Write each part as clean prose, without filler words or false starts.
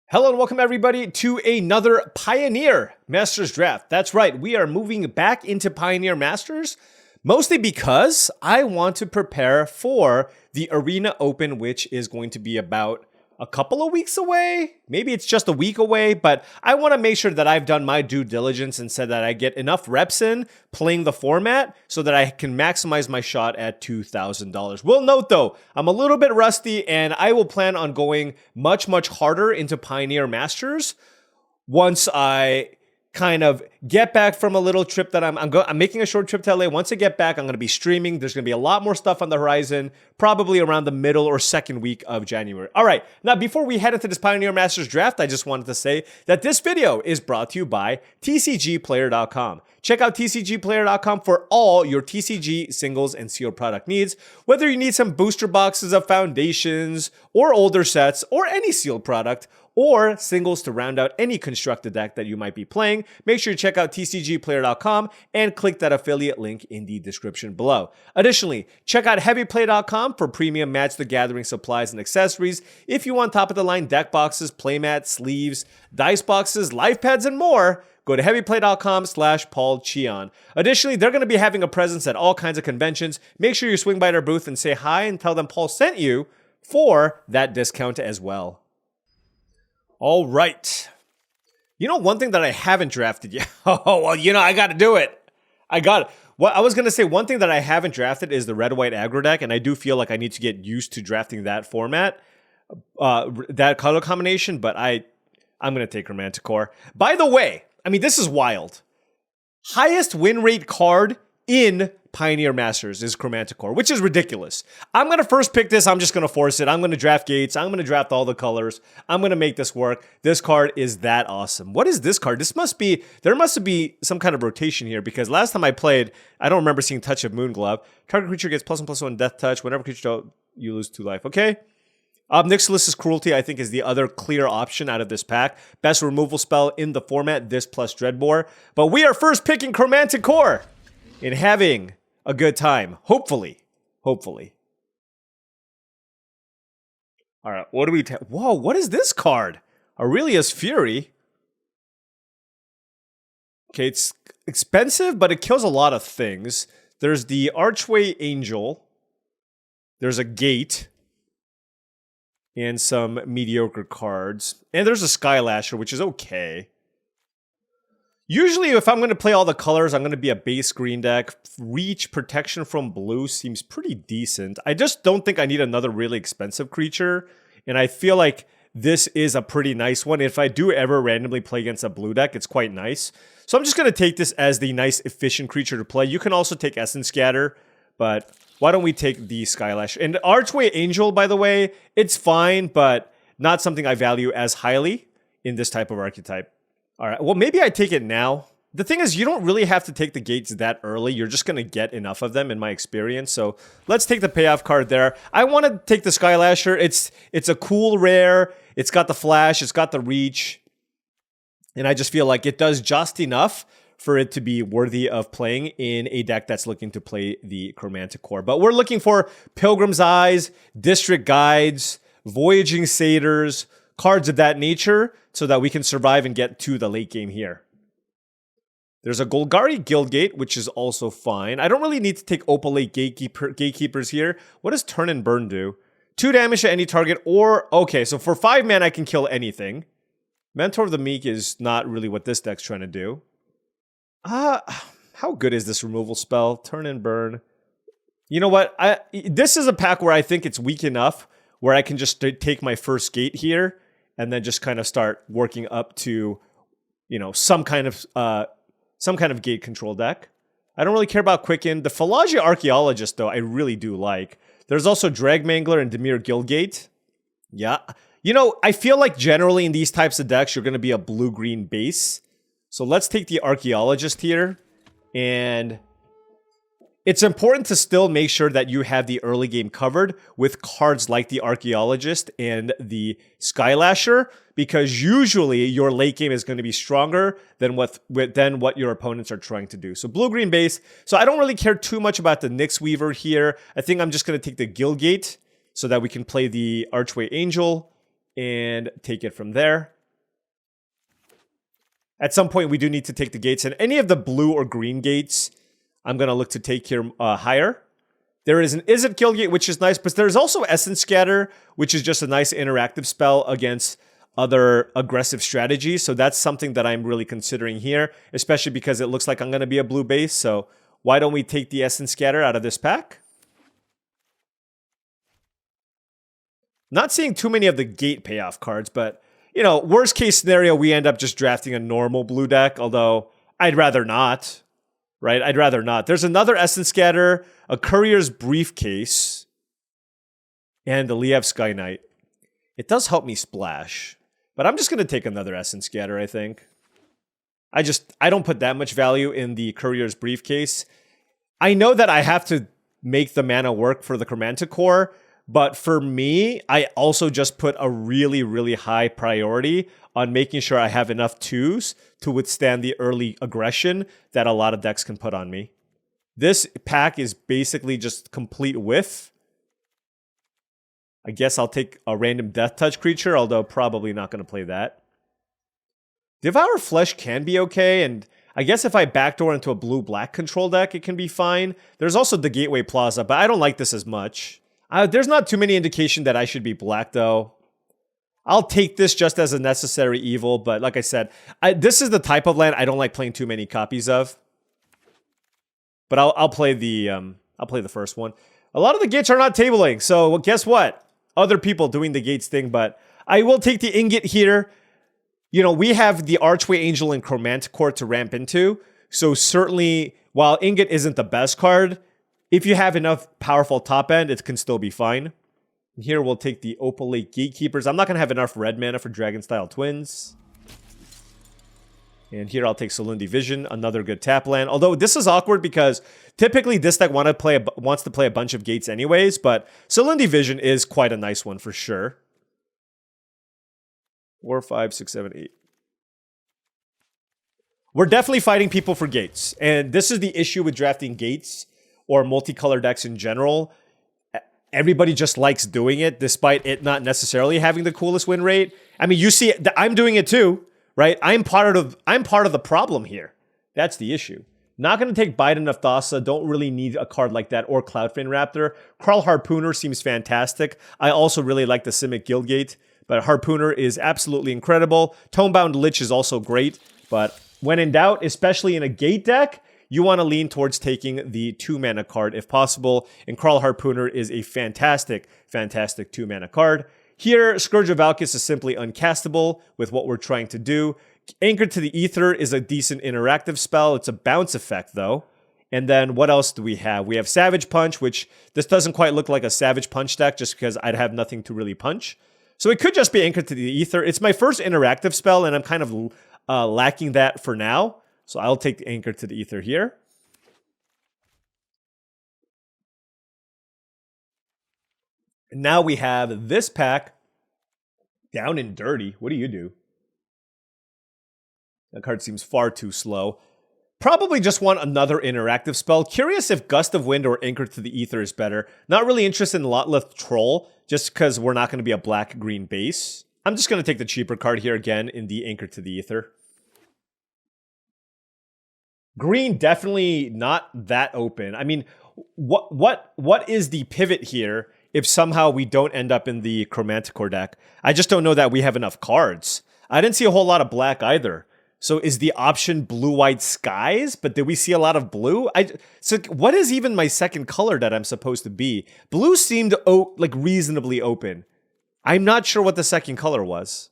Hello and welcome everybody to another Pioneer Masters draft. That's right, we are moving back into Pioneer Masters, mostly because I want to prepare for the Arena Open, which is going to be about a couple of weeks away. Maybe it's just a week away, but I want to make sure that I've done my due diligence and said that I get enough reps in playing the format so that I can maximize my shot at $2,000. Will note though, I'm a little bit rusty and I will plan on going much harder into Pioneer Masters once I kind of get back from a little trip that I'm making a short trip to LA. Once I get back, I'm going to be streaming. There's going to be a lot more stuff on the horizon, probably around the middle or second week of January. All right, now before we head into this Pioneer Masters draft, I just wanted to say that this video is brought to you by TCGplayer.com. Check out TCGplayer.com for all your TCG singles and sealed product needs. Whether you need some booster boxes of foundations or older sets or any sealed product, or singles to round out any constructed deck that you might be playing, make sure you check out tcgplayer.com and click that affiliate link in the description below. Additionally, check out heavyplay.com for premium Match the Gathering supplies and accessories. If you want top-of-the-line deck boxes, playmats, sleeves, dice boxes, life pads, and more, go to heavyplay.com/paulcheon. Additionally, they're going to be having a presence at all kinds of conventions. Make sure you swing by their booth and say hi and tell them Paul sent you for that discount as well. All right. You know, one thing that I haven't drafted yet. Oh, well, you know, I got to do it. I got it. Well, I was going to say one thing that I haven't drafted is the red-white aggro deck, and I do feel like I need to get used to drafting that format, that color combination, but I'm going to take Chromanticore. By the way, I mean, this is wild. Highest win rate card in Pioneer Masters is Chromanticore, which is ridiculous. I'm going to first pick this. I'm just going to force it. I'm going to draft Gates. I'm going to draft all the colors. I'm going to make this work. This card is that awesome. What is this card? There must be some kind of rotation here because last time I played, I don't remember seeing Touch of Moonglove. Target creature gets +1/+1 death touch. Whenever creature you lose 2 life. Okay. Nyxalis's Cruelty, I think, is the other clear option out of this pack. Best removal spell in the format, this plus Dreadbore. But we are first picking Chromanticore and having a good time. Hopefully. All right, what do we... Whoa, what is this card? Aurelia's Fury. Okay, it's expensive, but it kills a lot of things. There's the Archway Angel. There's a Gate. And some mediocre cards. And there's a Skylasher, which is okay. Usually, if I'm going to play all the colors, I'm going to be a base green deck. Reach Protection from Blue seems pretty decent. I just don't think I need another really expensive creature. And I feel like this is a pretty nice one. If I do ever randomly play against a blue deck, it's quite nice. So I'm just going to take this as the nice, efficient creature to play. You can also take Essence Scatter, but why don't we take the Skylash? And Archway Angel, by the way, it's fine, but not something I value as highly in this type of archetype. All right, well, maybe I take it now. The thing is, you don't really have to take the Gates that early. You're just going to get enough of them in my experience. So let's take the payoff card there. I want to take the Skylasher. It's a cool rare. It's got the flash. It's got the reach. And I just feel like it does just enough for it to be worthy of playing in a deck that's looking to play the Chromanticore. But we're looking for Pilgrim's Eyes, District Guides, Voyaging Satyrs, cards of that nature, so that we can survive and get to the late game here. There's a Golgari Guildgate, which is also fine. I don't really need to take Opalate Gatekeepers here. What does Turn and Burn do? 2 damage to any target, or... Okay, so for 5 mana, I can kill anything. Mentor of the Meek is not really what this deck's trying to do. How good is this removal spell? Turn and Burn. You know what? This is a pack where I think it's weak enough where I can just take my first gate here and then just kind of start working up to, you know, some kind of gate control deck. I don't really care about Quicken. The Phalagia Archaeologist, though, I really do like. There's also Dragmangler and Dimir Guildgate. Yeah. You know, I feel like generally in these types of decks, you're going to be a blue-green base. So let's take the Archaeologist here. And it's important to still make sure that you have the early game covered with cards like the Archaeologist and the Skylasher, because usually your late game is going to be stronger than what your opponents are trying to do. So blue-green base. So I don't really care too much about the Nyx Weaver here. I think I'm just going to take the Guildgate so that we can play the Archway Angel and take it from there. At some point, we do need to take the gates. And any of the blue or green gates, I'm going to look to take here higher. There is an Izzet Guildgate, which is nice, but there's also Essence Scatter, which is just a nice interactive spell against other aggressive strategies. So that's something that I'm really considering here, especially because it looks like I'm going to be a blue base. So why don't we take the Essence Scatter out of this pack? Not seeing too many of the gate payoff cards, but, you know, worst case scenario, we end up just drafting a normal blue deck, although I'd rather not. Right? I'd rather not. There's another Essence Scatter, a Courier's Briefcase, and the Liev Sky Knight. It does help me splash, but I'm just going to take another Essence Scatter, I think. I don't put that much value in the Courier's Briefcase. I know that I have to make the mana work for the Chromanticore, but for me, I also just put a really, really high priority on making sure I have enough 2s to withstand the early aggression that a lot of decks can put on me. This pack is basically just complete with. I guess I'll take a random Death Touch creature, although probably not going to play that. Devour Flesh can be okay, and I guess if I backdoor into a blue-black control deck, it can be fine. There's also the Gateway Plaza, but I don't like this as much. There's not too many indication that I should be black, though. I'll take this just as a necessary evil, but like I said, this is the type of land I don't like playing too many copies of. But I'll play the first one. A lot of the gates are not tabling, so well, guess what? Other people doing the gates thing, but I will take the Ingot here. You know, we have the Archway Angel and Chromanticore to ramp into, so certainly, while Ingot isn't the best card, if you have enough powerful top end, it can still be fine. Here we'll take the Opal Lake Gatekeepers. I'm not going to have enough red mana for Dragon-style Twins. And here I'll take Salundi Vision, another good tap land. Although this is awkward because typically this deck wants to play a bunch of gates anyways, but Salundi Vision is quite a nice one for sure. 4, 5, 6, 7, 8. We're definitely fighting people for gates. And this is the issue with drafting gates or multicolor decks in general. Everybody just likes doing it, despite it not necessarily having the coolest win rate. I mean, you see, I'm doing it too, right? I'm part of the problem here. That's the issue. Not going to take Biden of Thassa. Don't really need a card like that or Cloudfin Raptor. Kral Harpooner seems fantastic. I also really like the Simic Guildgate, but Harpooner is absolutely incredible. Tonebound Lich is also great, but when in doubt, especially in a gate deck, you want to lean towards taking the 2-mana card if possible, and Kral Harpooner is a fantastic, fantastic 2-mana card. Here, Scourge of Valkis is simply uncastable with what we're trying to do. Anchor to the Ether is a decent interactive spell. It's a bounce effect, though. And then what else do we have? We have Savage Punch, which this doesn't quite look like a Savage Punch deck just because I'd have nothing to really punch. So it could just be Anchor to the Ether. It's my first interactive spell, and I'm kind of lacking that for now. So I'll take the Anchor to the Ether here. And now we have this pack, Down and Dirty. What do you do? That card seems far too slow. Probably just want another interactive spell. Curious if Gust of Wind or Anchor to the Ether is better. Not really interested in Lotleth Troll, just because we're not going to be a black-green base. I'm just going to take the cheaper card here again in the Anchor to the Ether. Green, definitely not that open. I mean, what is the pivot here if somehow we don't end up in the Chromanticore deck? I just don't know that we have enough cards. I didn't see a whole lot of black either. So is the option blue-white skies? But did we see a lot of blue? So what is even my second color that I'm supposed to be? Blue seemed like reasonably open. I'm not sure what the second color was.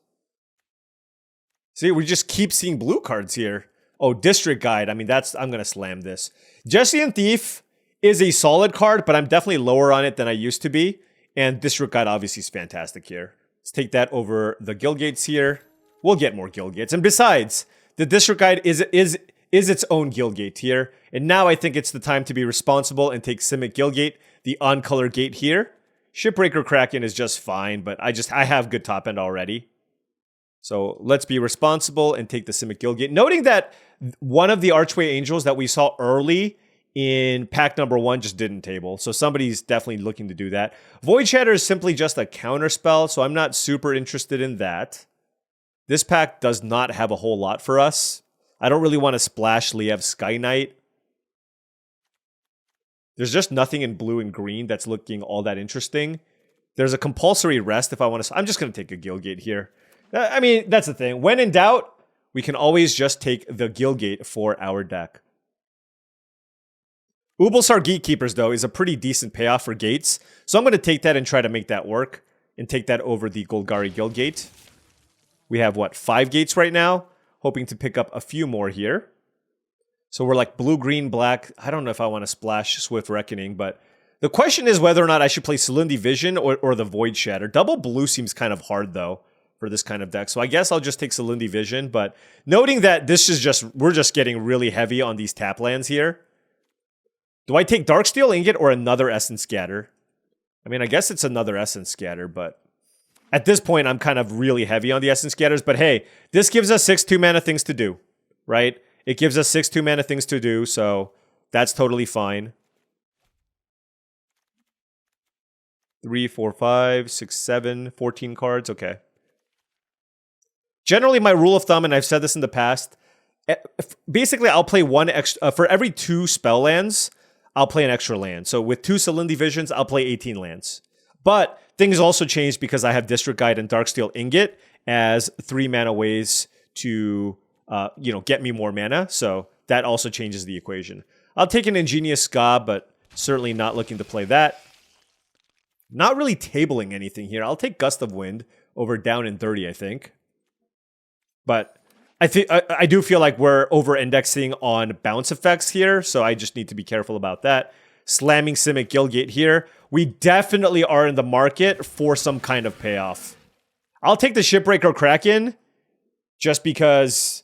See, we just keep seeing blue cards here. Oh, District Guide. I mean, I'm going to slam this. Jesse and Thief is a solid card, but I'm definitely lower on it than I used to be. And District Guide obviously is fantastic here. Let's take that over the Guildgates here. We'll get more Guildgates. And besides, the District Guide is its own Guildgate here. And now I think it's the time to be responsible and take Simic Guildgate, the on-color gate here. Shipbreaker Kraken is just fine, but I have good top end already. So let's be responsible and take the Simic Guildgate. Noting that one of the Archway Angels that we saw early in pack number 1 just didn't table. So somebody's definitely looking to do that. Void Shatter is simply just a counter spell, so I'm not super interested in that. This pack does not have a whole lot for us. I don't really want to splash Liev Sky Knight. There's just nothing in blue and green that's looking all that interesting. There's a compulsory rest if I want to... I'm just going to take a Guildgate here. I mean, that's the thing. When in doubt, we can always just take the Guildgate for our deck. Ubulsar Gatekeepers, though, is a pretty decent payoff for gates. So I'm going to take that and try to make that work. And take that over the Golgari Guildgate. We have, what, 5 gates right now? Hoping to pick up a few more here. So we're like blue, green, black. I don't know if I want to splash Swift Reckoning, but the question is whether or not I should play Cerulean Vision or the Void Shatter. Double blue seems kind of hard, though, for this kind of deck. So I guess I'll just take Cerulean Vision, but noting that this is just, we're just getting really heavy on these tap lands here. Do I take Darksteel Ingot or another Essence Scatter? I mean, I guess it's another Essence Scatter, but at this point, I'm kind of really heavy on the Essence Scatters. But hey, this gives us 6 2-mana things to do, right? It gives us 6 2-mana things to do, so that's totally fine. 3, 4, 5, 6, 7, 14 cards, okay. Generally, my rule of thumb, and I've said this in the past, basically I'll play one extra, for every 2 spell lands, I'll play an extra land. So with 2 Cerulean Visions, I'll play 18 lands. But things also changed because I have District Guide and Darksteel Ingot as 3 mana ways to, get me more mana. So that also changes the equation. I'll take an Ingenious Ska, but certainly not looking to play that. Not really tabling anything here. I'll take Gust of Wind over Down in 30, I think. But I do feel like we're over-indexing on bounce effects here, so I just need to be careful about that. Slamming Simic Guildgate here. We definitely are in the market for some kind of payoff. I'll take the Shipbreaker Kraken, just because,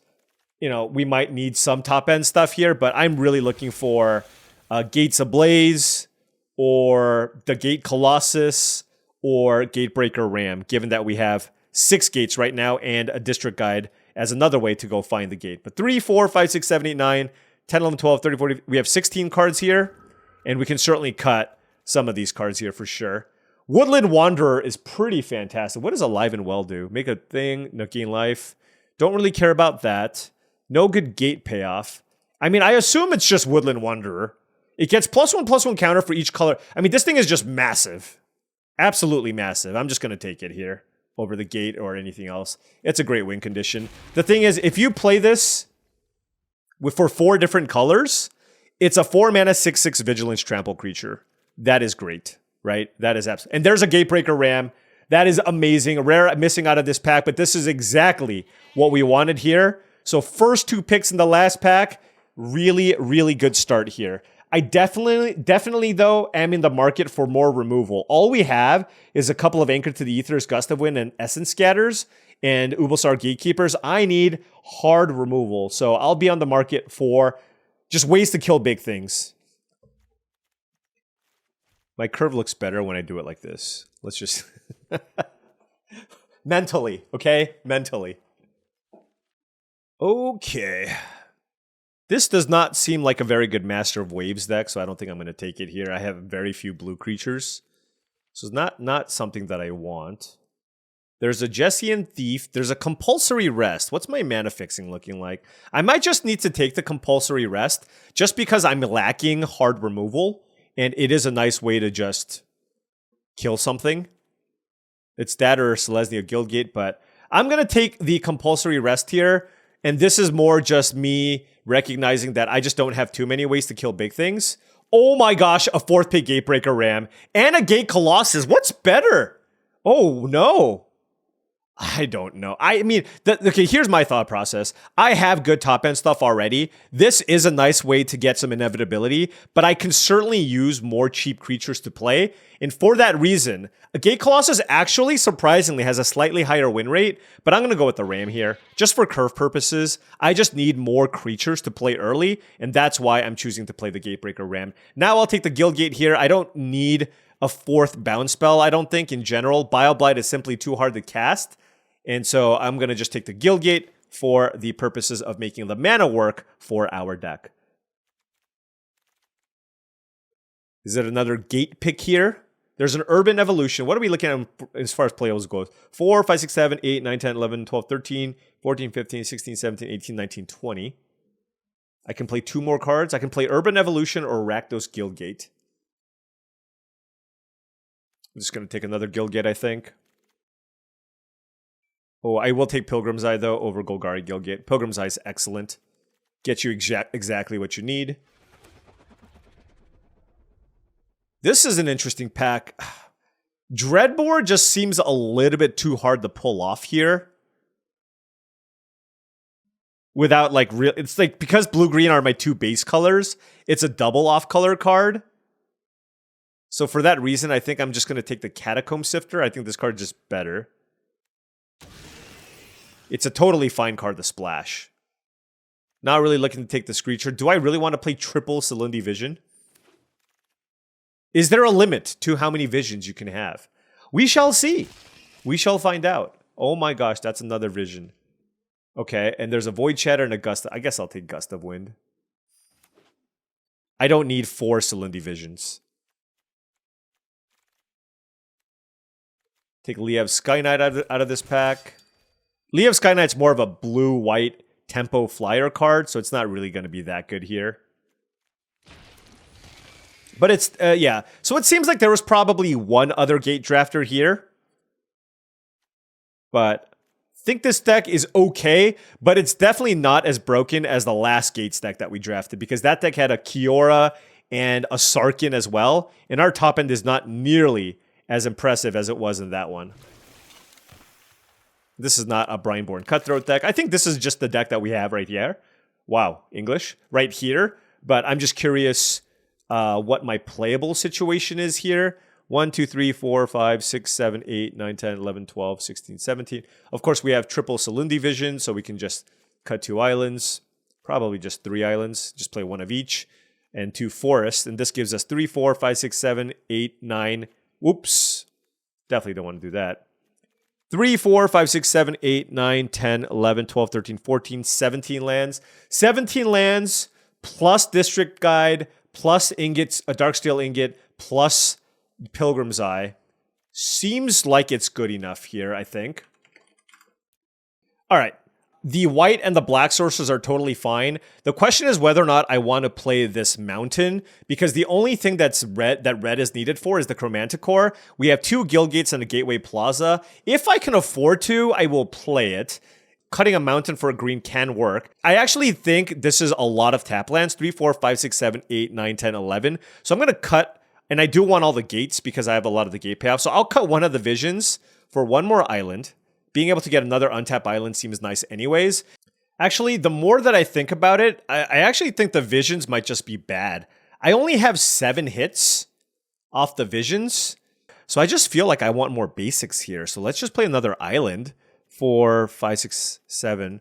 we might need some top-end stuff here, but I'm really looking for Gates Ablaze, or the Gate Colossus, or Gatebreaker Ram, given that we have 6 gates right now and a District Guide as another way to go find the gate. But 3, 4, 5, 6, 7, 8, 9, 10, 11, 12, 13, 14, we have 16 cards here, and we can certainly cut some of these cards here for sure. Woodland Wanderer is pretty fantastic. What does Alive and Well do? Make a thing, no gain life. Don't really care about that. No good gate payoff. I mean, I assume it's just Woodland Wanderer. It gets +1/+1 counter for each color. I mean, this thing is just massive. Absolutely massive. I'm just going to take it here over the gate or anything else. It's a great win condition. The thing is, if you play this for 4 different colors, it's a 4-mana 6/6 Vigilance Trample creature. That is great, right? That is absolutely. And there's a Gatebreaker Ram. That is amazing. Rare missing out of this pack, but this is exactly what we wanted here. So first 2 picks in the last pack, really, really good start here. I definitely though, am in the market for more removal. All we have is a couple of Anchor to the Ethers, Gust of Wind, and Essence Scatters, and Ubulsar Gatekeepers. I need hard removal, so I'll be on the market for just ways to kill big things. My curve looks better when I do it like this. Let's just... Mentally, okay? Mentally. Okay. This does not seem like a very good Master of Waves deck, so I don't think I'm going to take it here. I have very few blue creatures, so it's not something that I want. There's a Jessian Thief. There's a Compulsory Rest. What's my mana fixing looking like? I might just need to take the Compulsory Rest just because I'm lacking hard removal, and it is a nice way to just kill something. It's that or Selesnya Guildgate, but I'm going to take the Compulsory Rest here, and this is more just me recognizing that I just don't have too many ways to kill big things. Oh my gosh, a 4th pick Gatebreaker Ram and a Gate Colossus. What's better? Oh no. I don't know. I mean, okay, here's my thought process. I have good top-end stuff already. This is a nice way to get some inevitability, but I can certainly use more cheap creatures to play. And for that reason, a Gate Colossus actually, surprisingly, has a slightly higher win rate, but I'm going to go with the Ram here. Just for curve purposes, I just need more creatures to play early, and that's why I'm choosing to play the Gatebreaker Ram. Now I'll take the Guildgate here. I don't need a 4th bounce spell, I don't think, in general. Bioblight is simply too hard to cast. And so I'm going to just take the Guildgate for the purposes of making the mana work for our deck. Is it another gate pick here? There's an Urban Evolution. What are we looking at as far as playables goes? 4, 5, 6, 7, 8, 9, 10, 11, 12, 13, 14, 15, 16, 17, 18, 19, 20. I can play 2 more cards. I can play Urban Evolution or Rakdos Guildgate. I'm just going to take another Guildgate, I think. Oh, I will take Pilgrim's Eye, though, over Golgari Guildgate. Pilgrim's Eye is excellent. Gets you exactly what you need. This is an interesting pack. Dreadbore just seems a little bit too hard to pull off here. Without, like, real... It's like, because blue-green are my 2 base colors, it's a double off-color card. So for that reason, I think I'm just going to take the Catacomb Sifter. I think this card is just better. It's a totally fine card to splash. Not really looking to take the Screecher. Do I really want to play triple Salundi Vision? Is there a limit to how many visions you can have? We shall see. We shall find out. Oh my gosh, that's another vision. Okay, and there's a Void Shatter and a Gust. I guess I'll take Gust of Wind. I don't need 4 Salundi Visions. Take Liev Sky Knight out of this pack. Liev Sky Knight's more of a blue-white tempo flyer card, so it's not really going to be that good here. But it's, yeah. So it seems like there was probably one other Gate Drafter here. But I think this deck is okay, but it's definitely not as broken as the last Gates deck that we drafted, because that deck had a Kiora and a Sarkhan as well, and our top end is not nearly as impressive as it was in that one. This is not a Brineborn Cutthroat deck. I think this is just the deck that we have right here. Wow, English. Right here. But I'm just curious what my playable situation is here. 1, 2, 3, 4, 5, 6, 7, 8, 9, 10, 11, 12, 16, 17. Of course, we have triple Salundi Vision, so we can just cut 2 islands. Probably just 3 islands. Just play 1 of each. And 2 forests. And this gives us 3, 4, 5, 6, 7, 8, 9. Whoops. Definitely don't want to do that. 3, 4, 5, 6, 7, 8, 9, 10, 11, 12, 13, 14, 17 lands. 17 lands plus District Guide, plus ingots, a Darksteel Ingot, plus Pilgrim's Eye. Seems like it's good enough here, I think. All right. The white and the black sources are totally fine. The question is whether or not I want to play this mountain, because the only thing that red is needed for is the Chromanticore. We have 2 Guildgates and a Gateway Plaza. If I can afford to, I will play it. Cutting a mountain for a green can work. I actually think this is a lot of tap lands. 3, 4, 5, 6, 7, 8, 9, 10, 11. So I'm going to cut, and I do want all the gates because I have a lot of the gate payoffs. So I'll cut one of the visions for 1 more island. Being able to get another untapped island seems nice anyways. Actually, the more that I think about it, I actually think the visions might just be bad. I only have 7 hits off the visions. So I just feel like I want more basics here. So let's just play another island. 4, 5, 6, 7.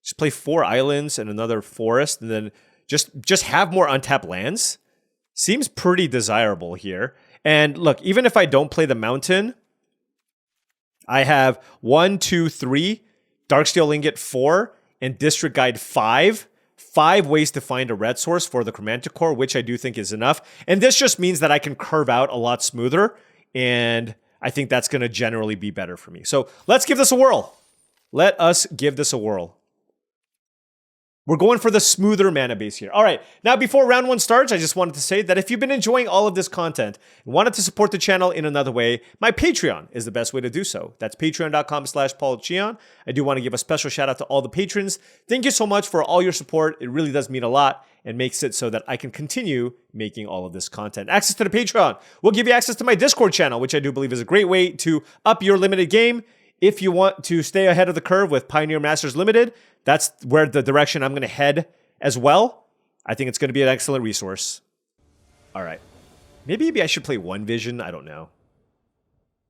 Just play 4 islands and another forest. And then just have more untapped lands. Seems pretty desirable here. And look, even if I don't play the mountain, I have 1, 2, 3, Darksteel Ingot 4, and District Guide 5. 5 ways to find a red source for the Chromanticore, which I do think is enough. And this just means that I can curve out a lot smoother, and I think that's going to generally be better for me. So let's give this a whirl. Let us give this a whirl. We're going for the smoother mana base here. All right, now before round 1 starts, I just wanted to say that if you've been enjoying all of this content and wanted to support the channel in another way, my Patreon is the best way to do so. That's patreon.com/paulcheon. I do want to give a special shout out to all the patrons. Thank you so much for all your support. It really does mean a lot and makes it so that I can continue making all of this content. Access to the Patreon will give you access to my Discord channel, which I do believe is a great way to up your limited game. If you want to stay ahead of the curve with Pioneer Masters Limited, that's where the direction I'm going to head as well. I think it's going to be an excellent resource. All right. Maybe I should play 1 vision. I don't know.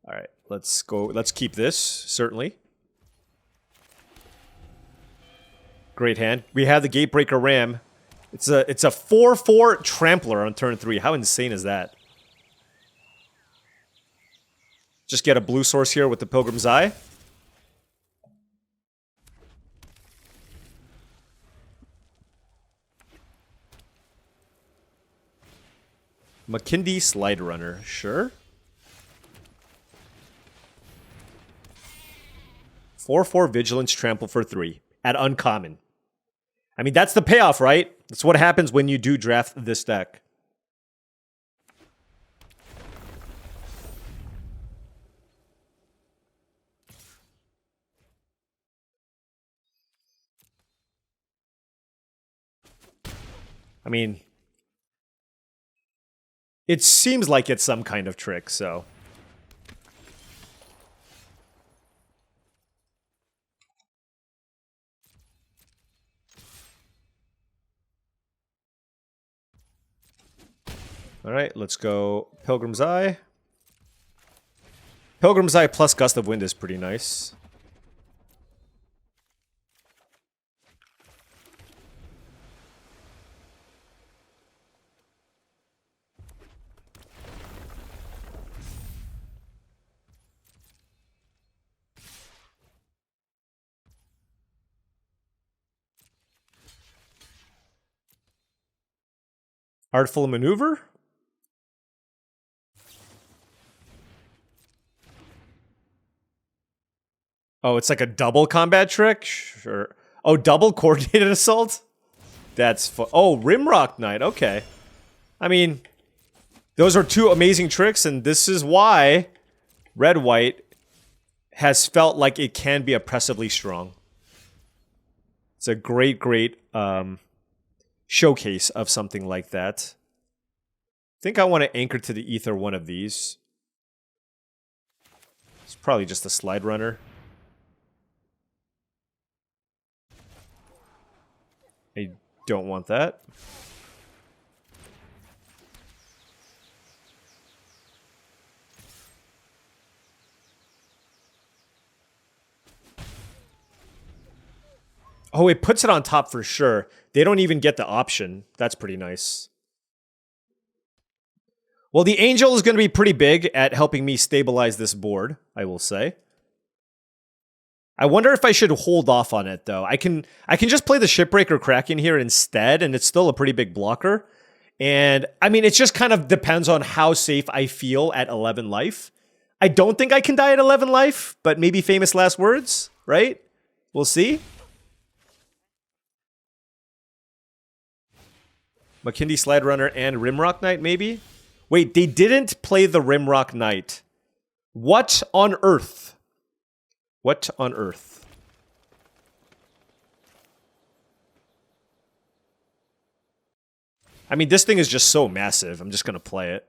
All right. Let's go. Let's keep this, certainly. Great hand. We have the Gatebreaker Ram. It's a 4/4 Trampler on turn 3. How insane is that? Just get a blue source here with the Pilgrim's Eye. McKindy Slide Runner, sure. 4/4 Vigilance Trample for 3 at uncommon. I mean, that's the payoff, right? That's what happens when you do draft this deck. I mean, it seems like it's some kind of trick, so. All right, let's go Pilgrim's Eye. Pilgrim's Eye plus Gust of Wind is pretty nice. Artful Maneuver? Oh, it's like a double combat trick? Sure. Oh, double coordinated assault? That's fun. Oh, Rimrock Knight. Okay. I mean, those are two amazing tricks, and this is why Red-White has felt like it can be oppressively strong. It's a great, great showcase of something like that. I think I want to anchor to the ether one of these. It's probably just a slide runner. I don't want that. Oh, it puts it on top for sure. They don't even get the option. That's pretty nice. Well, the Angel is going to be pretty big at helping me stabilize this board, I will say. I wonder if I should hold off on it, though. I can just play the Shipbreaker Kraken here instead, and it's still a pretty big blocker. And, I mean, it just kind of depends on how safe I feel at 11 life. I don't think I can die at 11 life, but maybe famous last words, right? We'll see. McKindy Slide Runner and Rimrock Knight, maybe? Wait, they didn't play the Rimrock Knight. What on earth? What on earth? I mean, this thing is just so massive. I'm just going to play it.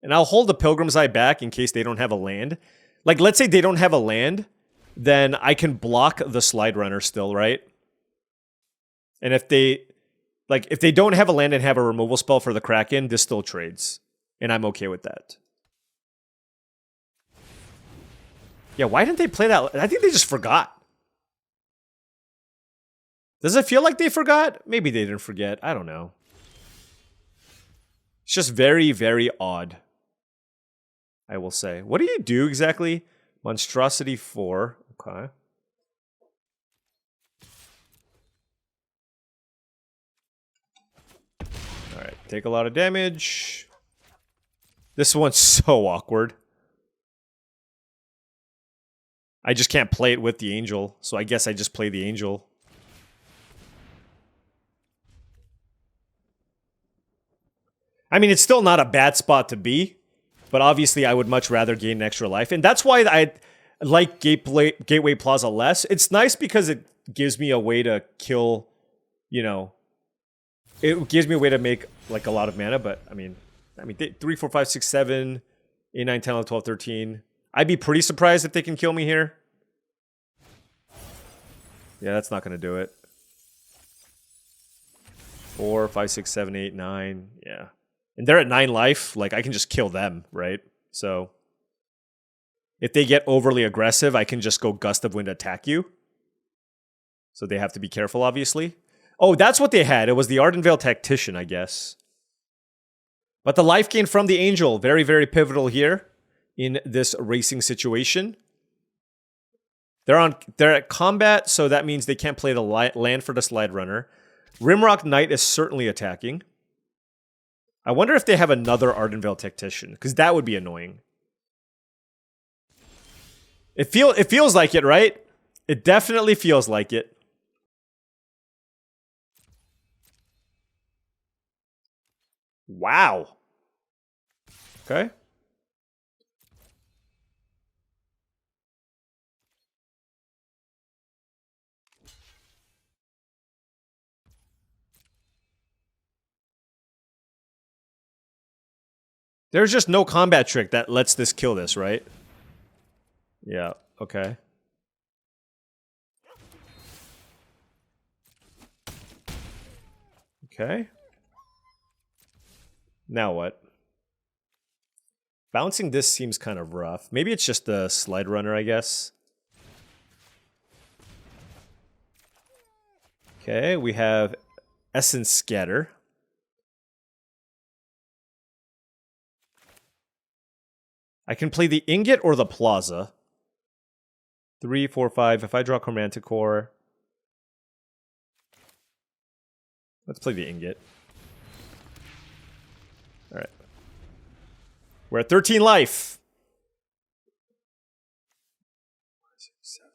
And I'll hold the Pilgrim's Eye back in case they don't have a land. Like, let's say they don't have a land, then I can block the Slide Runner still, right? And if they... Like, if they don't have a land and have a removal spell for the Kraken, this still trades. And I'm okay with that. Yeah, why didn't they play that? I think they just forgot. Does it feel like they forgot? Maybe they didn't forget. I don't know. It's just very, very odd. I will say. What do you do exactly? Monstrosity 4. Okay. Alright, take a lot of damage. This one's so awkward. I just can't play it with the Angel, so I guess I just play the Angel. I mean, it's still not a bad spot to be, but obviously I would much rather gain an extra life. And that's why I like Gateway Plaza less. It's nice because it gives me a way to kill, you know... It gives me a way to make, like, a lot of mana, but, I mean, 3, 4, 5, 6, 7, 8, 9, 10, 11, 12, 13. I'd be pretty surprised if they can kill me here. Yeah, that's not going to do it. 4, 5, 6, 7, 8, 9. Yeah. And they're at 9 life. Like, I can just kill them, right? So, if they get overly aggressive, I can just go Gust of Wind attack you. So they have to be careful, obviously. Oh, that's what they had. It was the Ardenvale Tactician, I guess. But the life gain from the Angel, very, very pivotal here in this racing situation. They're at combat, so that means they can't play the land for the Slide Runner. Rimrock Knight is certainly attacking. I wonder if they have another Ardenvale Tactician, because that would be annoying. It feels like it, right? It definitely feels like it. Wow. Okay. There's just no combat trick that lets this kill this, right? Yeah, okay. Okay. Now what? Bouncing this seems kind of rough. Maybe it's just the slide runner, I guess. Okay, we have Essence Scatter. I can play the Ingot or the Plaza. 3, 4, 5. If I draw Chromanticore. Let's play the Ingot. Alright. We're at 13 life. 6, 7.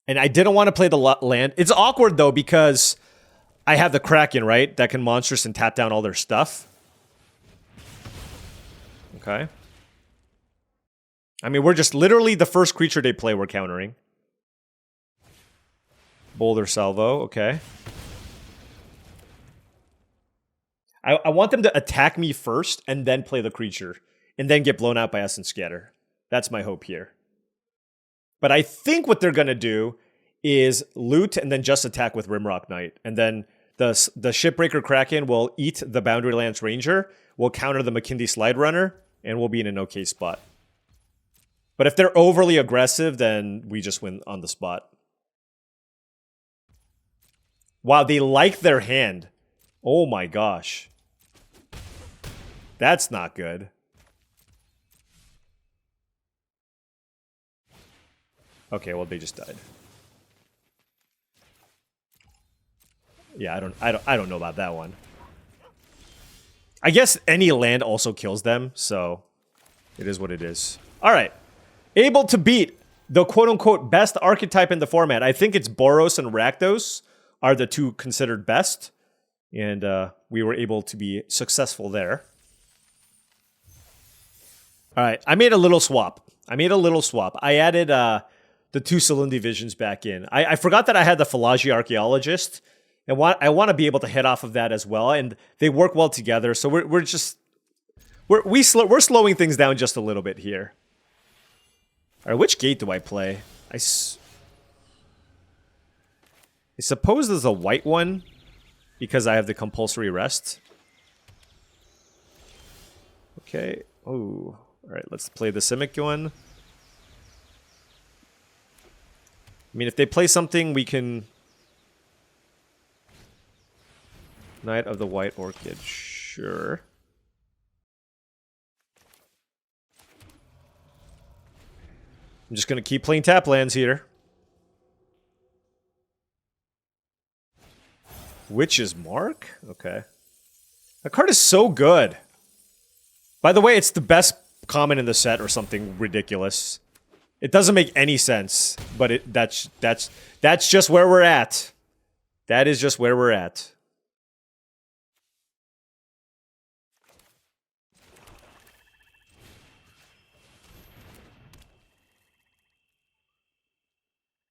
And I didn't want to play the land. It's awkward, though, because I have the Kraken, right? That can monstrous and tap down all their stuff. Okay. I mean, we're just literally the first creature they play we're countering. Boulder Salvo, okay. I want them to attack me first and then play the creature. And then get blown out by Essence Scatter. That's my hope here. But I think what they're going to do is loot and then just attack with Rimrock Knight. And then the Shipbreaker Kraken will eat the Boundary Lance Ranger. We'll counter the McKinley Slide Runner. And we'll be in an okay spot. But if they're overly aggressive, then we just win on the spot. Wow, they like their hand. Oh my gosh. That's not good. Okay, well they just died. Yeah, I don't know about that one. I guess any land also kills them, so it is what it is. All right. Able to beat the quote-unquote best archetype in the format. I think it's Boros and Rakdos are the two considered best. And we were able to be successful there. All right. I made a little swap. I added the two Salundi Visions back in. I forgot that I had the Philology Archaeologist. And I want to be able to hit off of that as well. And they work well together. So we're slowing things down just a little bit here. All right, which gate do I play? I suppose there's a white one because I have the compulsory rest. Okay. Oh, all right. Let's play the Simic one. I mean, if they play something, we can. Knight of the White Orchid, sure. I'm just going to keep playing tap lands here. Witch's Mark? Okay. That card is so good. By the way, it's the best common in the set or something ridiculous. It doesn't make any sense, but that's just where we're at. That is just where we're at.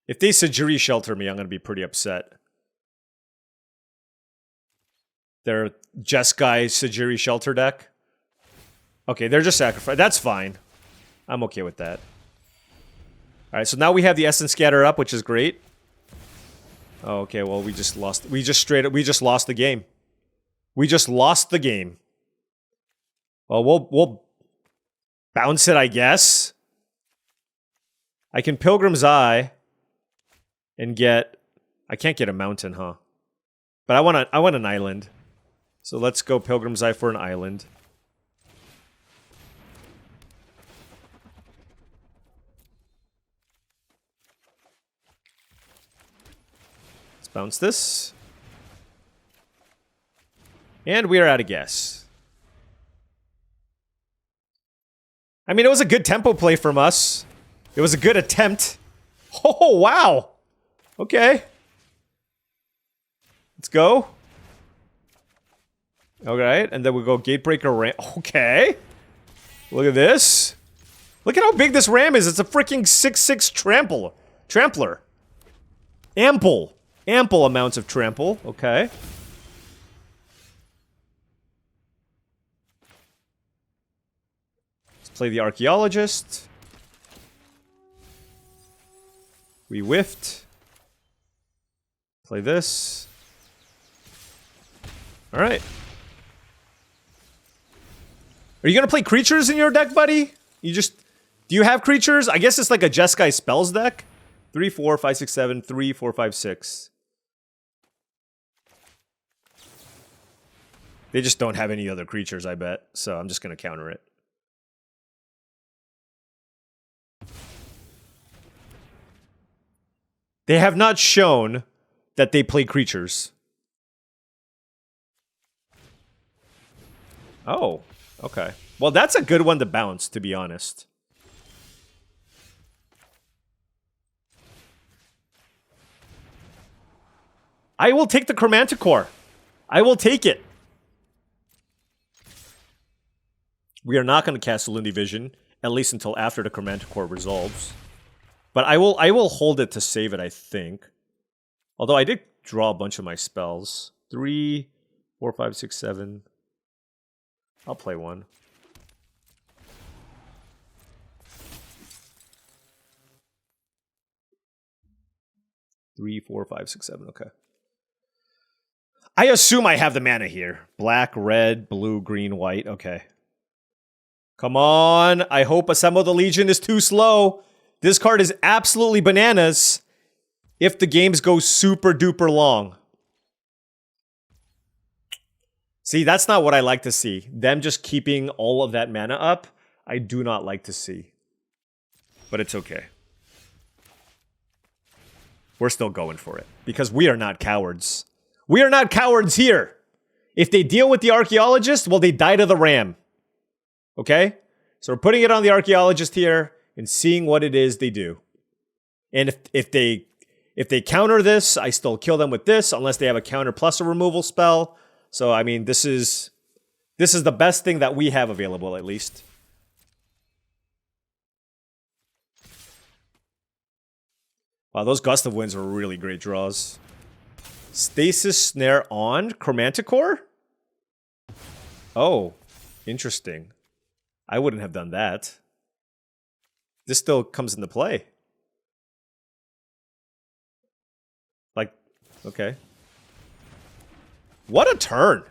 If they Sajiri Shelter me, I'm going to be pretty upset. They're Jeskai Sajiri Shelter deck. Okay, they're just sacrifice. That's fine. I'm okay with that. Alright, so now we have the Essence Scatter up, which is great. Oh, okay, well, we just lost. We just lost the game. We just lost the game. Well, we'll bounce it, I guess. I can Pilgrim's Eye and get. I can't get a mountain, huh? But I want an island. So let's go Pilgrim's Eye for an island. Let's bounce this. And we are out of gas. I mean, it was a good tempo play from us. It was a good attempt. Oh, wow. Okay. Let's go. Alright, and then we go Gatebreaker Ram. Okay. Look at this. Look at how big this ram is. It's a freaking 6/6 trampler. Ample amounts of trample. Okay. Let's play the Archaeologist. We whiffed. Play this. Alright. Are you gonna play creatures in your deck, buddy? Do you have creatures? I guess it's like a Jeskai Spells deck. 3, 4, 5, 6, 7, 3, 4, 5, 6. They just don't have any other creatures, I bet. So I'm just gonna counter it. They have not shown that they play creatures. Oh, okay. Well, that's a good one to bounce, to be honest. I will take the Chromanticore. I will take it. We are not going to cast Lundi Vision, at least until after the Chromanticore resolves. But I will hold it to save it, I think. Although I did draw a bunch of my spells. 3, 4, 5, 6, 7. I'll play one. Three, 4, 5, 6, 7. Okay. I assume I have the mana here. Black, red, blue, green, white. Okay. Come on. I hope Assemble the Legion is too slow. This card is absolutely bananas if the games go super duper long. See, that's not what I like to see. Them just keeping all of that mana up, I do not like to see. But it's okay. We're still going for it. Because we are not cowards. We are not cowards here. If they deal with the Archaeologist, well, they die to the Ram. Okay? So we're putting it on the Archaeologist here and seeing what it is they do. And if they counter this, I still kill them with this, unless they have a counter plus a removal spell. So, I mean, this is the best thing that we have available, at least. Wow, those Gust of Winds were really great draws. Stasis Snare on Chromanticore? Oh, interesting. I wouldn't have done that. This still comes into play. Like, okay. What a turn.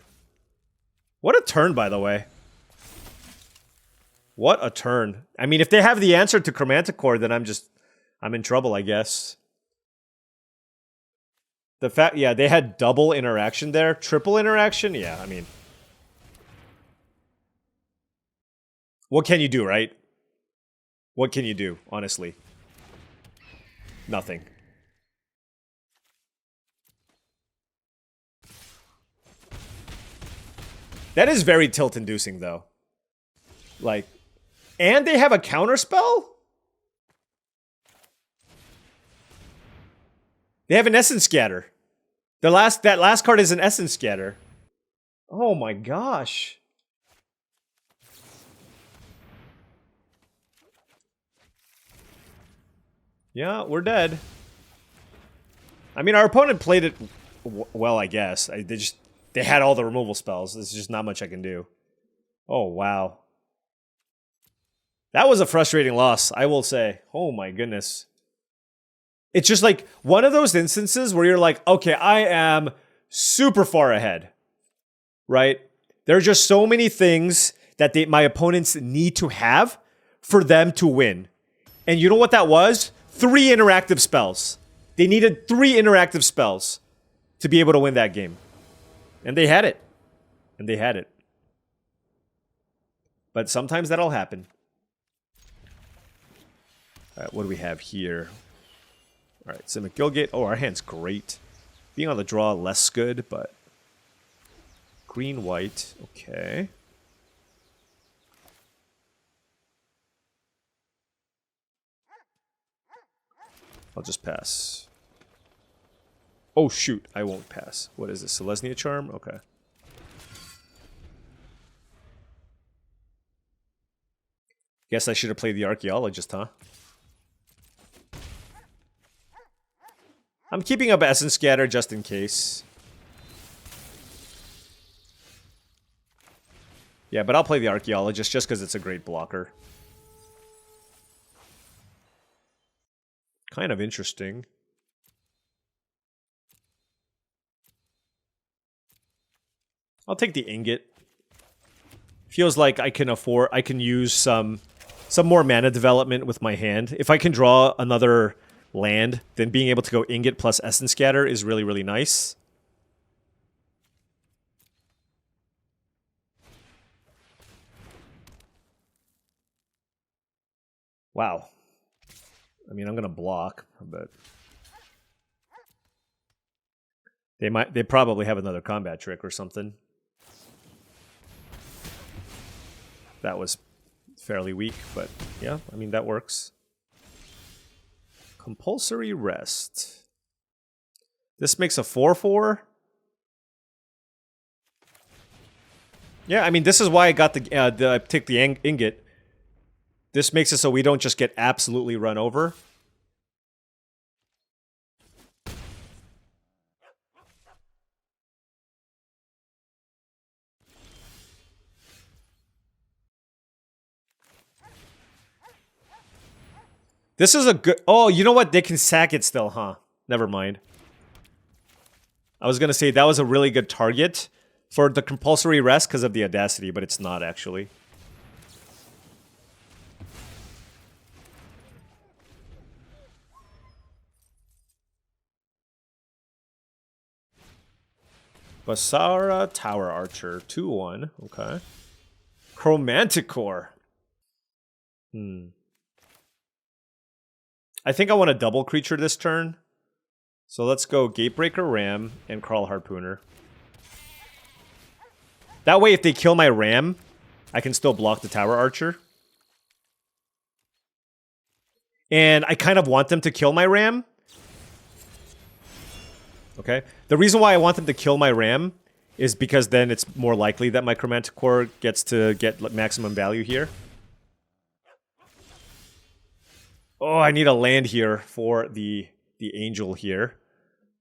What a turn, by the way. What a turn. I mean, if they have the answer to Chromanticore, then I'm in trouble, I guess. The fact, yeah, they had double interaction there. Triple interaction? Yeah, I mean. What can you do, right? What can you do, honestly? Nothing. That is very tilt-inducing, though. Like, and they have a counterspell? They have an Essence Scatter. That last card is an Essence Scatter. Oh my gosh. Yeah, we're dead. I mean, our opponent played it well, I guess. They had all the removal spells. There's just not much I can do. Oh, wow. That was a frustrating loss, I will say. Oh my goodness. It's just like one of those instances where you're like, okay, I am super far ahead, right? There are just so many things that my opponents need to have for them to win. And you know what that was? 3 interactive spells. They needed 3 interactive spells to be able to win that game. And they had it. And they had it. But sometimes that'll happen. All right, what do we have here? All right, Simic Gilgate. Oh, our hand's great. Being on the draw, less good, but... Green, white. Okay. I'll just pass. Oh shoot, I won't pass. What is this, Selesnya Charm? Okay. Guess I should have played the Archaeologist, huh? I'm keeping up Essence Scatter just in case. Yeah, but I'll play the Archaeologist just because it's a great blocker. Kind of interesting. I'll take the Ingot. Feels like I can use some more mana development with my hand. If I can draw another land, then being able to go Ingot plus Essence Scatter is really, really nice. Wow. I mean, I'm gonna block, but they probably have another combat trick or something. That was fairly weak, but yeah, I mean, that works. Compulsory Rest. This makes a 4/4. Yeah, I mean, this is why I got I take the Ingot. This makes it so we don't just get absolutely run over. This is a good... Oh, you know what? They can sack it still, huh? Never mind. I was going to say that was a really good target for the compulsory rest because of the Audacity, but it's not actually. Basara Tower Archer, 2/1. Okay. Chromanticore. I think I want a double creature this turn. So let's go Gatebreaker Ram and Crawl Harpooner. That way, if they kill my Ram, I can still block the Tower Archer. And I kind of want them to kill my Ram. Okay. The reason why I want them to kill my Ram is because then it's more likely that my Chromanticore gets to get maximum value here. Oh, I need a land here for the Angel here.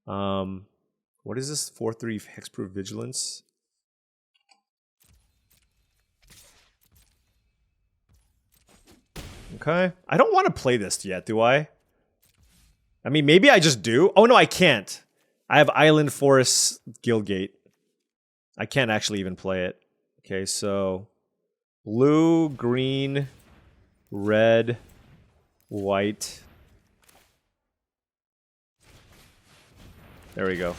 What is this? 4/3 Hexproof Vigilance. Okay. I don't want to play this yet, do I? I mean, maybe I just do. Oh, no, I can't. I have Island Forest Guildgate. I can't actually even play it. Okay, so blue, green, red, white. There we go.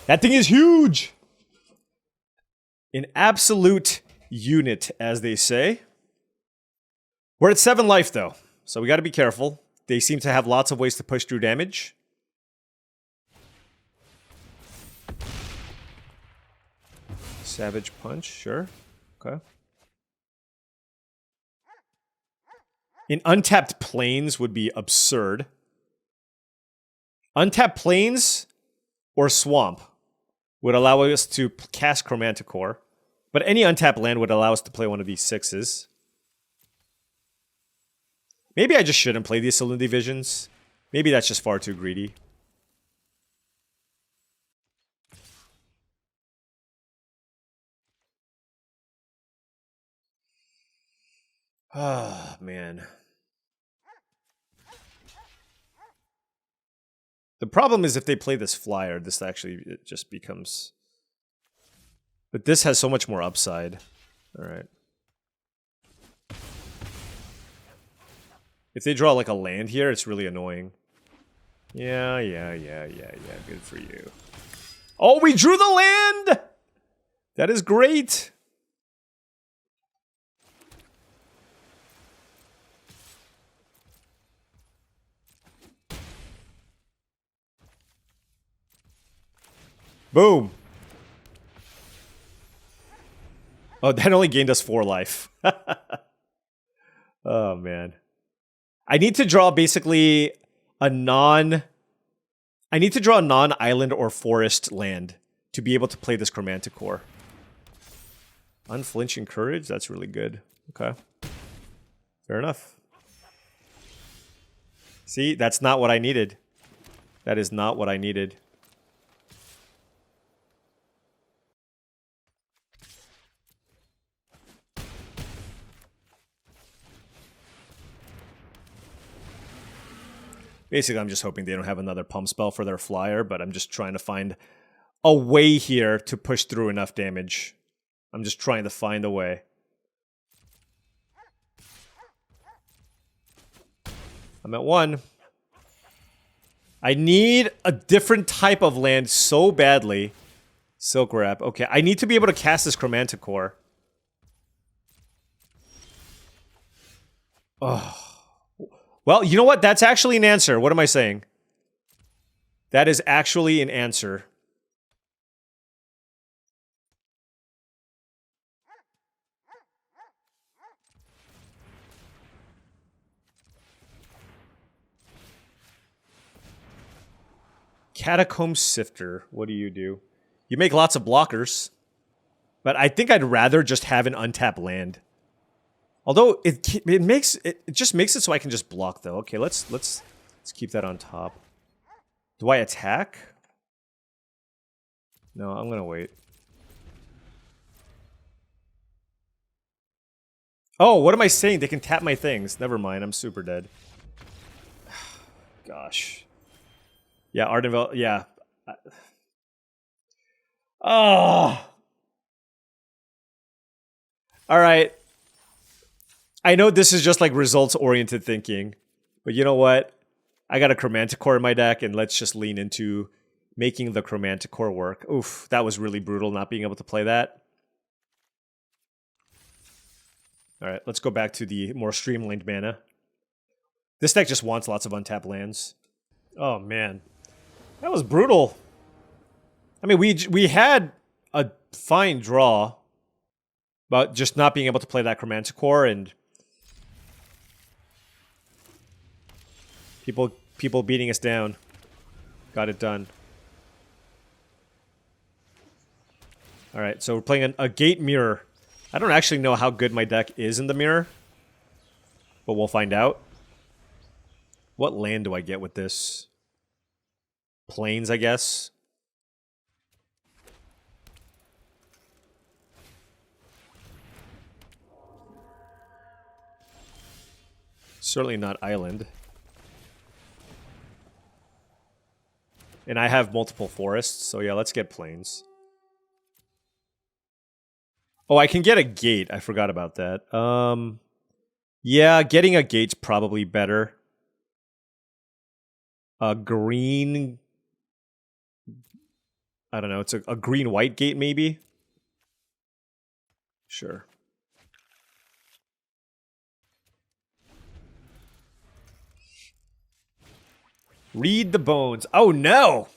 That thing is huge! An absolute unit, as they say. We're at 7 life, though, so we gotta be careful. They seem to have lots of ways to push through damage. Savage Punch, sure. Okay. In untapped Plains would be absurd. Untapped Plains or Swamp would allow us to cast Chromanticore, but any untapped land would allow us to play one of these 6s. Maybe I just shouldn't play these Salinity Visions. Maybe that's just far too greedy. Ah, man. The problem is if they play this flyer, this actually it just becomes... But this has so much more upside. Alright. If they draw like a land here, it's really annoying. Yeah. Good for you. Oh, we drew the land! That is great! Boom! Oh, that only gained us 4 life. Oh, man. I need to draw basically a non... I need to draw a non-island or forest land to be able to play this Chromanticore. Unflinching Courage? That's really good. Okay. Fair enough. See, that's not what I needed. That is not what I needed. Basically, I'm just hoping they don't have another pump spell for their flyer, but I'm just trying to find a way here to push through enough damage. I'm just trying to find a way. I'm at 1. I need a different type of land so badly. Silk Wrap. Okay, I need to be able to cast this Chromanticore. Oh. Well, you know what? That's actually an answer. What am I saying? That is actually an answer. Catacomb Sifter. What do? You make lots of blockers. But I think I'd rather just have an untapped land. Although it just makes it so I can just block though. Okay, let's keep that on top. Do I attack? No, I'm gonna wait. Oh, what am I saying? They can tap my things. Never mind, I'm super dead. Gosh. Yeah, Ardenvel, yeah. Oh. Alright. I know this is just like results-oriented thinking, but you know what? I got a Chromanticore in my deck, and let's just lean into making the Chromanticore work. Oof, that was really brutal not being able to play that. Alright, let's go back to the more streamlined mana. This deck just wants lots of untapped lands. Oh man. That was brutal. I mean, we had a fine draw, but just not being able to play that Chromanticore and people beating us down. Got it done. Alright, so we're playing a Gate Mirror. I don't actually know how good my deck is in the mirror, but we'll find out. What land do I get with this? Plains, I guess. Certainly not island. And I have multiple forests, so yeah, let's get plains. Oh, I can get a gate. I forgot about that. Yeah, getting a gate's probably better. A green... I don't know, it's a green-white gate, maybe? Sure. Read the bones. Oh, no!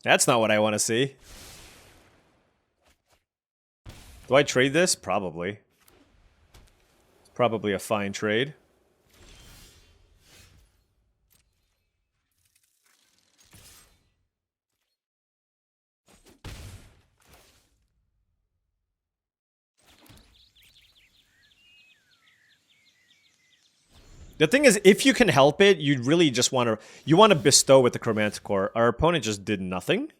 That's not what I want to see. Do I trade this? Probably. It's probably a fine trade. The thing is, if you can help it, you really just want to... You want to bestow with the Chromanticore. Our opponent just did nothing.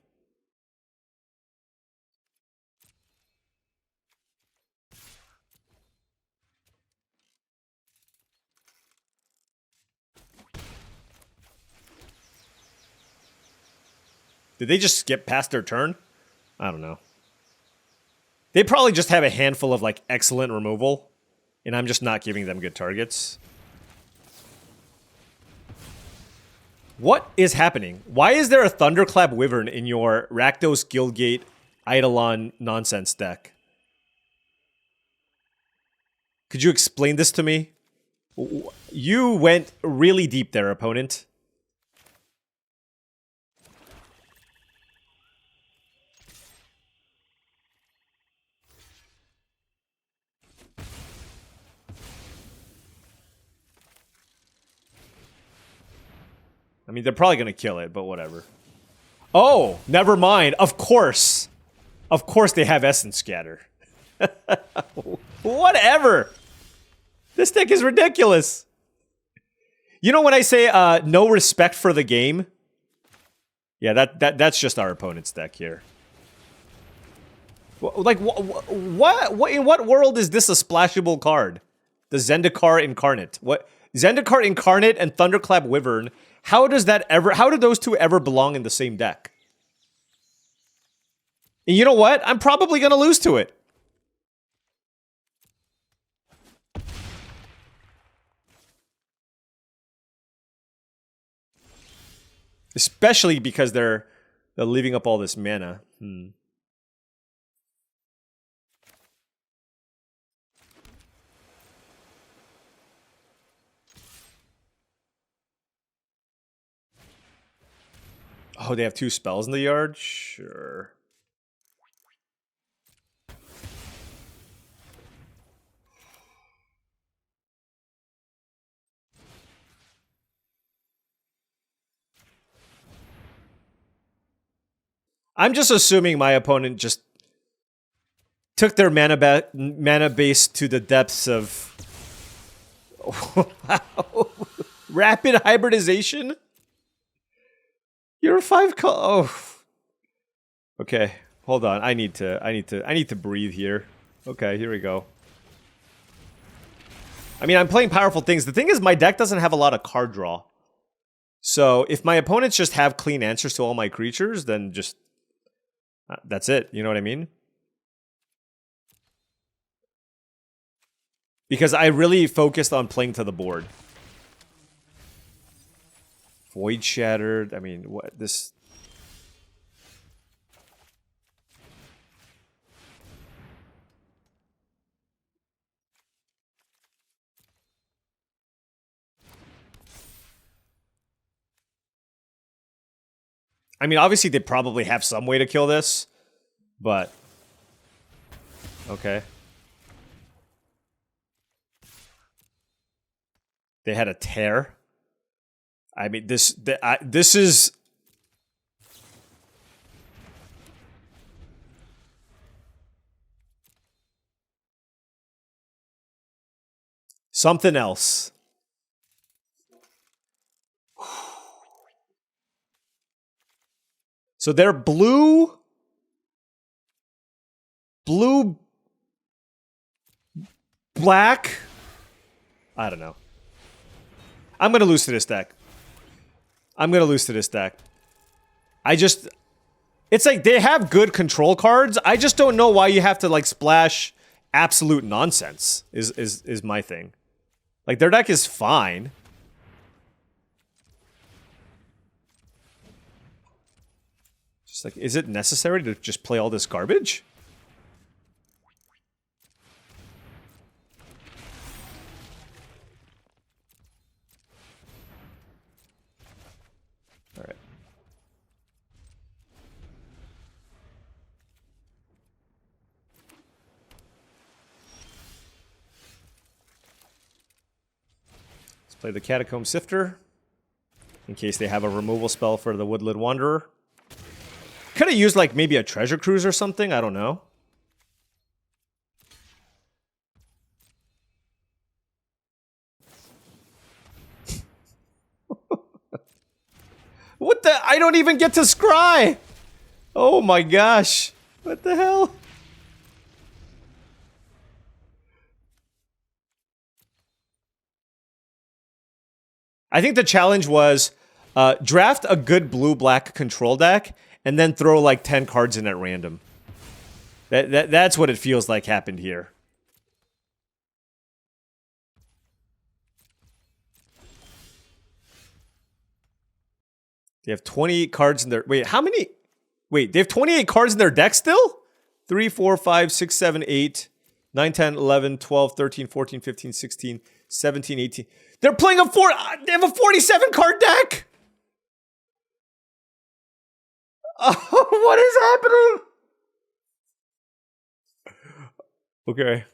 Did they just skip past their turn? I don't know. They probably just have a handful of, like, excellent removal, and I'm just not giving them good targets. What is happening? Why is there a Thunderclap Wyvern in your Rakdos Guildgate Eidolon nonsense deck? Could you explain this to me? You went really deep there, opponent. I mean, they're probably going to kill it, but whatever. Oh, never mind. Of course. Of course they have Essence Scatter. Whatever. This deck is ridiculous. You know when I say no respect for the game? Yeah, that's just our opponent's deck here. Like, what in what world is this a splashable card? The Zendikar Incarnate. What? Zendikar Incarnate and Thunderclap Wyvern. How does that ever? How do those two ever belong in the same deck? And you know what? I'm probably gonna lose to it. Especially because they're leaving up all this mana. Oh, they have 2 spells in the yard? Sure. I'm just assuming my opponent just took their mana base to the depths of rapid hybridization. You're 5 oh. Okay, hold on. I need to breathe here. Okay, here we go. I mean, I'm playing powerful things. The thing is, my deck doesn't have a lot of card draw. So if my opponents just have clean answers to all my creatures, then just that's it. You know what I mean? Because I really focused on playing to the board. Void Shattered. I mean, what this? I mean, obviously they probably have some way to kill this, but okay. They had a tear. I mean, this is something else. So they're blue, black. I don't know. I'm gonna lose to this deck. It's like they have good control cards. I just don't know why you have to like splash absolute nonsense. Is my thing. Like their deck is fine. Just like, is it necessary to just play all this garbage? All right. Let's play the Catacomb Sifter in case they have a removal spell for the Woodland Wanderer. Could have used like maybe a Treasure Cruise or something. I don't know. What the? I don't even get to scry. Oh my gosh. What the hell? I think the challenge was draft a good blue-black control deck and then throw like 10 cards in at random. That's what it feels like happened here. They have 28 cards in their... Wait, how many... Wait, they have 28 cards in their deck still? 3, 4, 5, 6, 7, 8, 9, 10, 11, 12, 13, 14, 15, 16, 17, 18... They're playing a they have a 47 card deck! Oh, what is happening? Okay.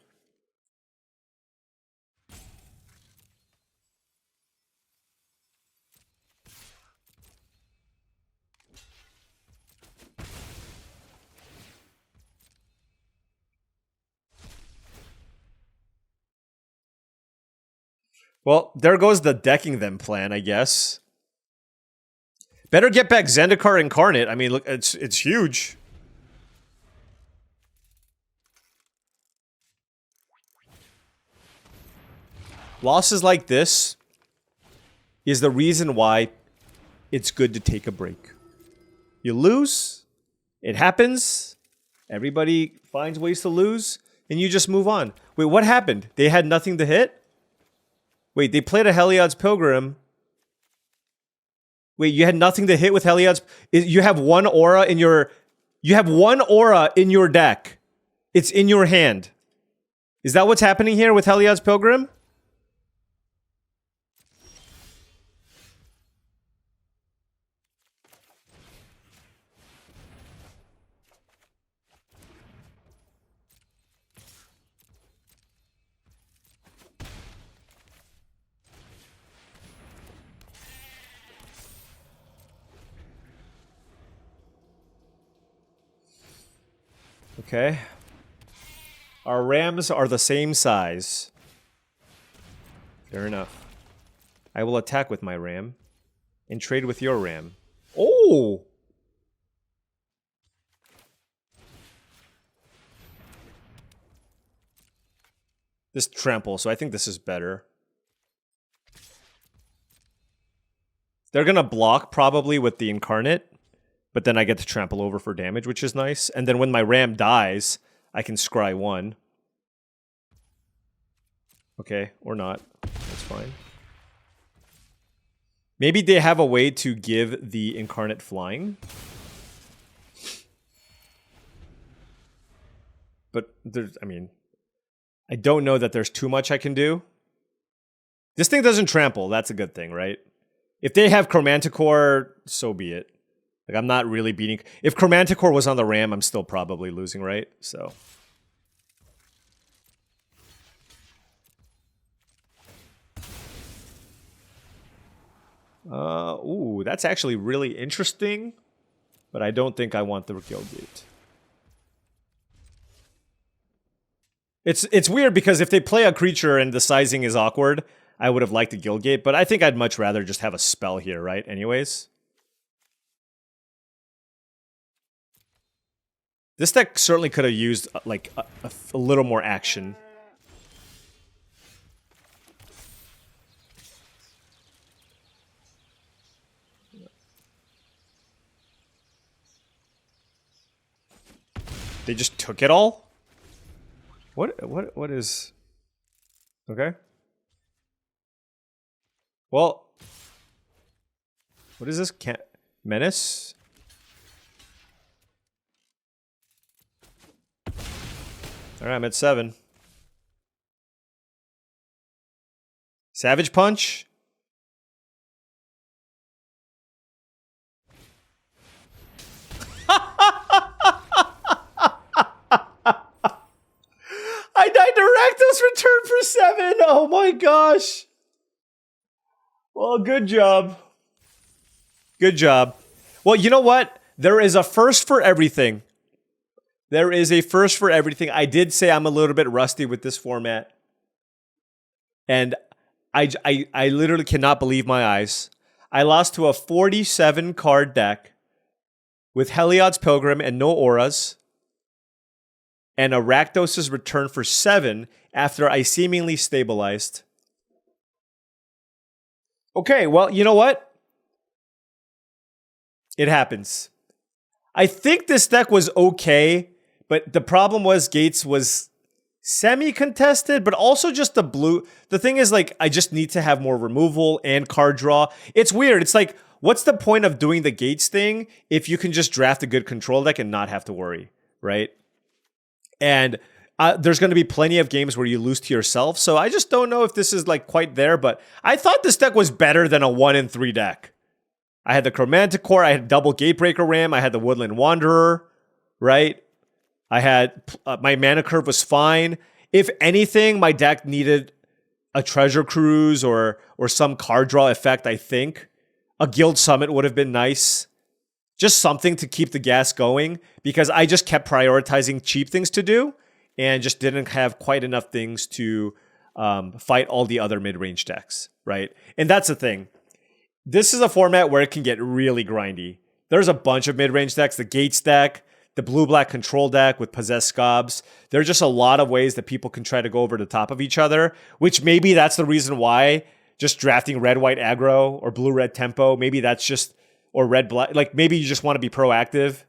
Well, there goes the decking them plan, I guess. Better get back Zendikar Incarnate. I mean, look, it's huge. Losses like this is the reason why it's good to take a break. You lose, it happens, everybody finds ways to lose, and you just move on. Wait, what happened? They had nothing to hit? Wait, they played a Heliod's Pilgrim. Wait, you had nothing to hit with Heliod's... You have one aura in your... You have one aura in your deck. It's in your hand. Is that what's happening here with Heliod's Pilgrim? Okay. Our rams are the same size. Fair enough. I will attack with my ram and trade with your ram. Oh! This trample, so I think this is better. They're gonna block probably with the Incarnate. But then I get to trample over for damage, which is nice. And then when my ram dies, I can scry one. Okay, or not. That's fine. Maybe they have a way to give the Incarnate flying. But there's, I mean, I don't know that there's too much I can do. This thing doesn't trample. That's a good thing, right? If they have Chromanticore, so be it. Like, I'm not really beating... If Chromanticore was on the ram, I'm still probably losing, right? So... ooh, that's actually really interesting. But I don't think I want the Guildgate. It's weird because if they play a creature and the sizing is awkward, I would have liked the Guildgate. But I think I'd much rather just have a spell here, right? Anyways... This deck certainly could have used, like, a little more action. They just took it all? What is... Okay. Well... What is this? Menace? Alright, I'm at 7. Savage Punch? I died to Rakdos Return for 7! Oh my gosh! Well, good job. Good job. Well, you know what? There is a first for everything. There is a first for everything. I did say I'm a little bit rusty with this format. And I literally cannot believe my eyes. I lost to a 47 card deck with Heliod's Pilgrim and no auras. And a Rakdos' Return for 7 after I seemingly stabilized. Okay, well, you know what? It happens. I think this deck was okay. But the problem was Gates was semi-contested, but also just the blue. The thing is, like, I just need to have more removal and card draw. It's weird. It's like, what's the point of doing the Gates thing if you can just draft a good control deck and not have to worry, right? And there's going to be plenty of games where you lose to yourself. So I just don't know if this is, like, quite there. But I thought this deck was better than a 1-in-3 deck. I had the Chromanticore. I had double Gatebreaker Ram. I had the Woodland Wanderer, right? I had, my mana curve was fine. If anything, my deck needed a Treasure Cruise or some card draw effect, I think. A Guild Summit would have been nice. Just something to keep the gas going, because I just kept prioritizing cheap things to do and just didn't have quite enough things to fight all the other mid-range decks, right? And that's the thing. This is a format where it can get really grindy. There's a bunch of mid-range decks, the Gates deck, the blue-black control deck with Possessed Scobs. There are just a lot of ways that people can try to go over the top of each other, which maybe that's the reason why just drafting red-white aggro or blue-red tempo, maybe that's just, or red-black, like maybe you just want to be proactive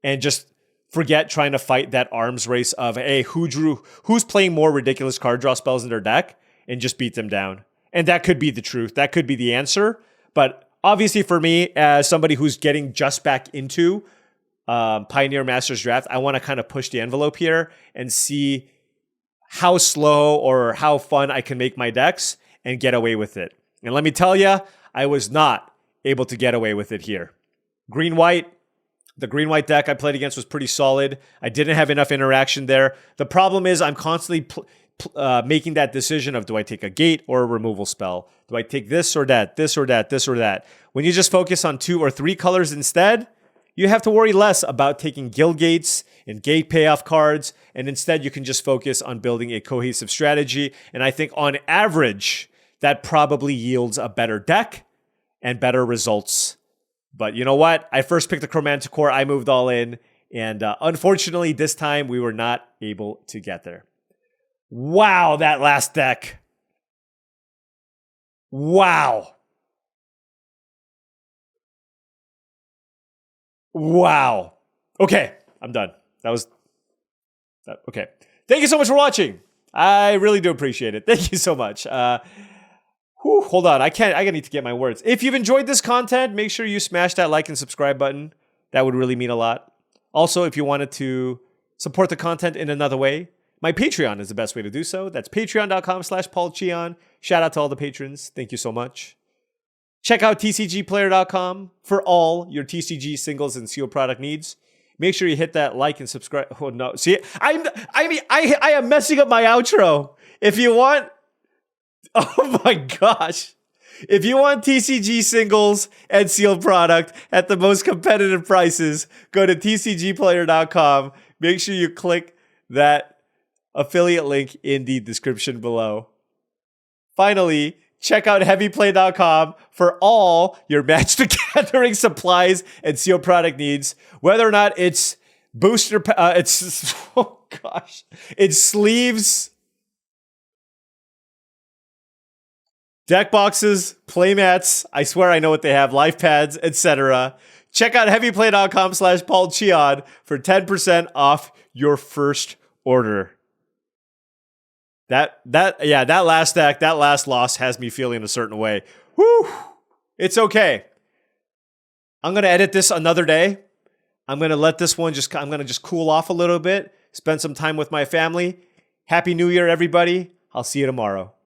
and just forget trying to fight that arms race of, hey, who's playing more ridiculous card draw spells in their deck, and just beat them down. And that could be the truth. That could be the answer. But obviously for me, as somebody who's getting just back into Pioneer Masters Draft, I want to kind of push the envelope here and see how slow or how fun I can make my decks and get away with it. And let me tell you, I was not able to get away with it here. Green-white, the green-white deck I played against was pretty solid. I didn't have enough interaction there. The problem is I'm constantly making that decision of, do I take a gate or a removal spell? Do I take this or that, this or that, this or that? When you just focus on 2 or 3 colors instead, you have to worry less about taking guild gates and gate payoff cards, and instead you can just focus on building a cohesive strategy. And I think on average, that probably yields a better deck and better results. But you know what? I first picked the Chromanticore, I moved all in, and unfortunately this time we were not able to get there. Wow, that last deck. Wow. Wow. Okay, I'm done. That was okay. Thank you so much for watching. I really do appreciate it. Thank you so much. Hold on. I need to get my words. If you've enjoyed this content, make sure you smash that like and subscribe button. That would really mean a lot. Also, if you wanted to support the content in another way, my Patreon is the best way to do so. That's patreon.com/paulcheon. Shout out to all the patrons. Thank you so much. Check out tcgplayer.com for all your TCG singles and sealed product needs. Make sure you hit that like and subscribe. Oh no, see, I am messing up my outro. If you want, oh my gosh. If you want TCG singles and sealed product at the most competitive prices, go to tcgplayer.com. Make sure you click that affiliate link in the description below. Finally, check out heavyplay.com for all your Magic the Gathering supplies and sealed product needs. Whether or not it's booster, oh gosh, it's sleeves, deck boxes, playmats. I swear I know what they have. Life pads, etc. Check out heavyplay.com/paulcheon for 10% off your first order. That last deck, that last loss has me feeling a certain way. Whew. It's okay. I'm going to edit this another day. I'm going to let this one I'm going to just cool off a little bit, spend some time with my family. Happy New Year, everybody. I'll see you tomorrow.